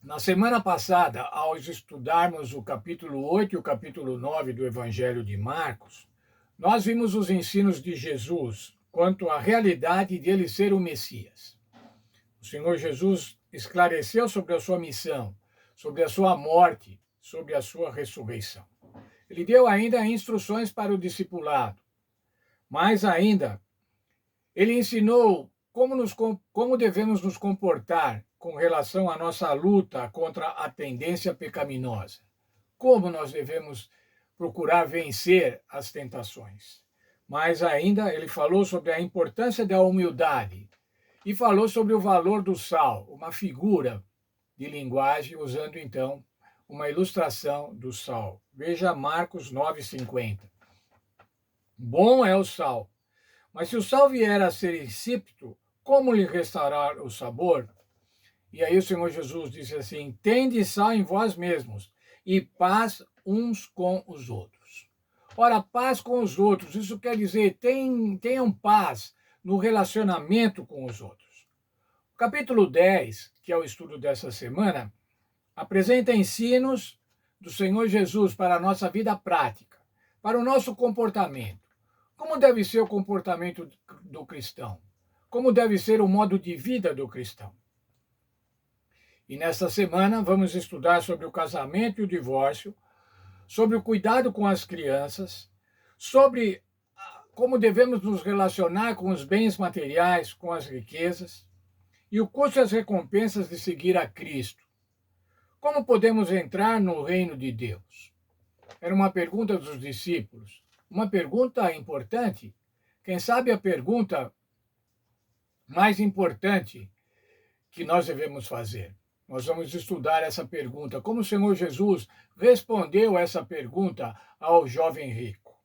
Na semana passada, ao estudarmos o capítulo 8 e o capítulo 9 do Evangelho de Marcos, nós vimos os ensinos de Jesus quanto à realidade de ele ser o Messias. O Senhor Jesus esclareceu sobre a sua missão, sobre a sua morte, sobre a sua ressurreição. Ele deu ainda instruções para o discipulado, mas ainda ele ensinou como devemos nos comportar com relação à nossa luta contra a tendência pecaminosa. Como nós devemos procurar vencer as tentações. Mas ainda ele falou sobre a importância da humildade e falou sobre o valor do sal, uma figura de linguagem, usando então uma ilustração do sal. Veja Marcos 9,50. Bom é o sal, mas se o sal vier a ser insípido, como lhe restaurar o sabor? E aí o Senhor Jesus disse assim: tende sal em vós mesmos e paz uns com os outros. Ora, paz com os outros, isso quer dizer tenham paz no relacionamento com os outros. O capítulo 10, que é o estudo dessa semana, apresenta ensinos do Senhor Jesus para a nossa vida prática, para o nosso comportamento. Como deve ser o comportamento do cristão? Como deve ser o modo de vida do cristão? E nesta semana vamos estudar sobre o casamento e o divórcio, sobre o cuidado com as crianças, sobre como devemos nos relacionar com os bens materiais, com as riquezas, e o custo e as recompensas de seguir a Cristo. Como podemos entrar no reino de Deus? Era uma pergunta dos discípulos. Uma pergunta importante. Quem sabe a pergunta mais importante que nós devemos fazer. Nós vamos estudar essa pergunta, como o Senhor Jesus respondeu essa pergunta ao jovem rico.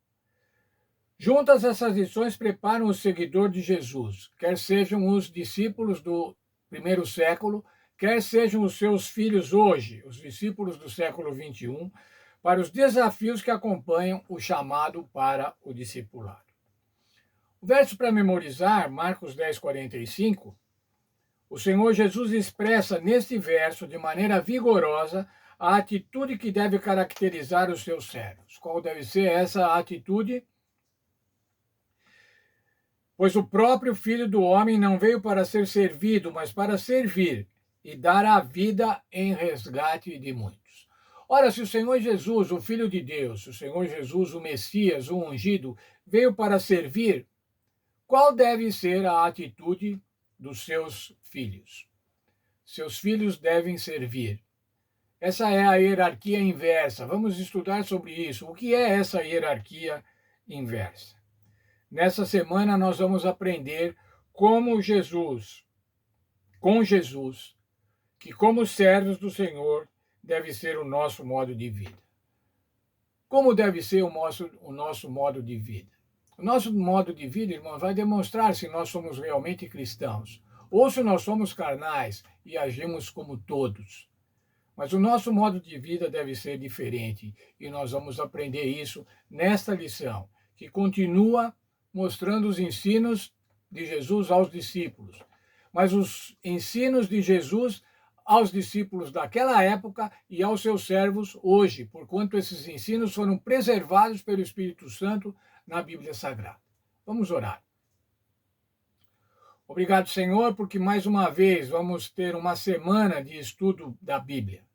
Juntas, essas lições preparam o seguidor de Jesus, quer sejam os discípulos do primeiro século, quer sejam os seus filhos hoje, os discípulos do século XXI, para os desafios que acompanham o chamado para o discipulado. O verso para memorizar, Marcos 10, 45, o Senhor Jesus expressa neste verso, de maneira vigorosa, a atitude que deve caracterizar os seus servos. Qual deve ser essa atitude? Pois o próprio Filho do Homem não veio para ser servido, mas para servir e dar a vida em resgate de muitos. Ora, se o Senhor Jesus, o Filho de Deus, o Senhor Jesus, o Messias, o ungido, veio para servir, qual deve ser a atitude dos seus filhos? Seus filhos devem servir. Essa é a hierarquia inversa. Vamos estudar sobre isso. O que é essa hierarquia inversa? Nessa semana nós vamos aprender com Jesus, que como servos do Senhor deve ser o nosso modo de vida. Como deve ser o nosso modo de vida? O nosso modo de vida, irmão, vai demonstrar se nós somos realmente cristãos ou se nós somos carnais e agimos como todos. Mas o nosso modo de vida deve ser diferente e nós vamos aprender isso nesta lição, que continua mostrando os ensinos de Jesus aos discípulos. Mas os ensinos de Jesus aos discípulos daquela época e aos seus servos hoje, porquanto esses ensinos foram preservados pelo Espírito Santo na Bíblia Sagrada. Vamos orar. Obrigado, Senhor, porque mais uma vez vamos ter uma semana de estudo da Bíblia.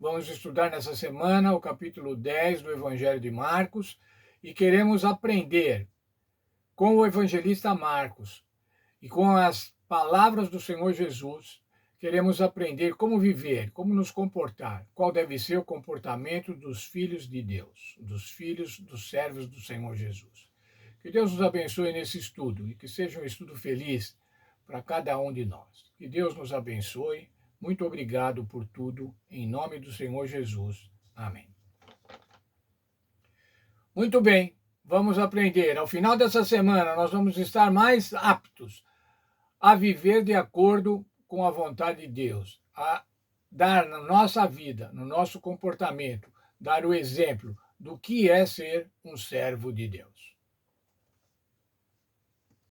Vamos estudar nessa semana o capítulo 10 do Evangelho de Marcos e queremos aprender com o evangelista Marcos e com as palavras do Senhor Jesus. Queremos aprender como viver, como nos comportar, qual deve ser o comportamento dos filhos de Deus, dos filhos dos servos do Senhor Jesus. Que Deus nos abençoe nesse estudo e que seja um estudo feliz para cada um de nós. Que Deus nos abençoe. Muito obrigado por tudo, em nome do Senhor Jesus. Amém. Muito bem, vamos aprender. Ao final dessa semana, nós vamos estar mais aptos a viver de acordo com a vontade de Deus, a dar na nossa vida, no nosso comportamento, dar o exemplo do que é ser um servo de Deus.